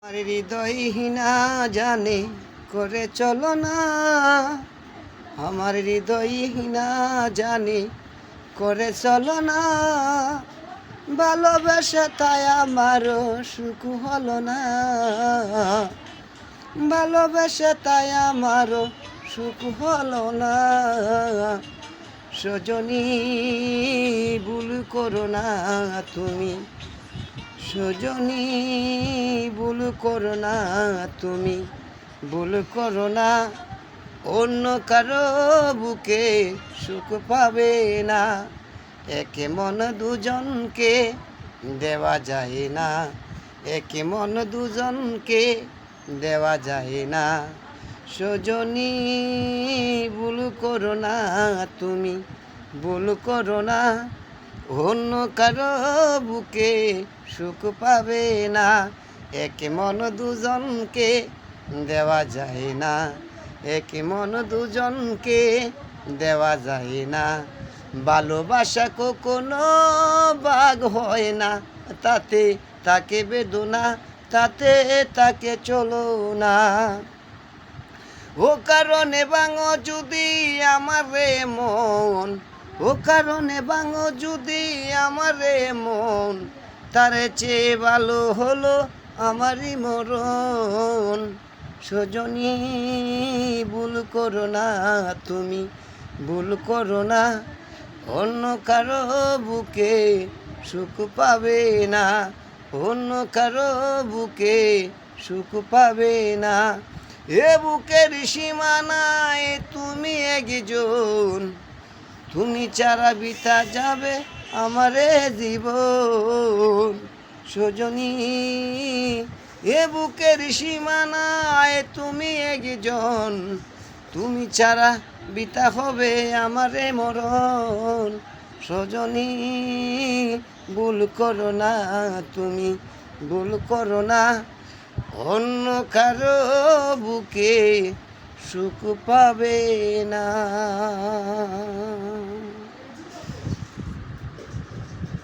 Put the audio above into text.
আমার হৃদয়হীনা জানে করে চলো না, আমার হৃদয়হীনা জানে করে চলো না, ভালোবাসা তাই আমারও সুখ হলো না, ভালোবাসা তাই আমারও সুখ হলো না। সজনী ভুল করো না তুমি, সজনী ভুল করো না তুমি, ভুল করো না, অন্য কারো বুকে সুখ পাবে না, একে মন দুজনকে দেওয়া যায় না, একে মন দুজনকে দেওয়া যায় না। সজনী ভুল করো না তুমি, ভুল করো না, অন্য কারো বুকে সুখ পাবে না, একে মন দুজনকে দেওয়া যায় না, একে মন দুজনকে দেওয়া যায় না। ভালোবাসা কখনো বাগ হয় না, তাতে তাকে বেদনা, তাতে তাকে চলো না। ও কারণে ভাঙো যদি আমার রে মন, ও কারণে ভাঙো যদি আমার রে মন, তারে চেয়ে ভালো হলো আমারই মরণ। সজনী ভুল করো না তুমি, ভুল করো না, অন্য কারো বুকে সুখ পাবে না, অন্য কারো বুকে সুখ পাবে না। এ বুকের সীমানায় তুমি একজন, তুমি ছাড়া বিতা যাবে আমারে জীবন। সজনী এ বুকের সীমানায় তুমি একজন, তুমি ছাড়া বিতা হবে আমারে মরণ। সজনী ভুল করো না তুমি, ভুল করো না, অন্য কারো বুকে সুখ পাবে না।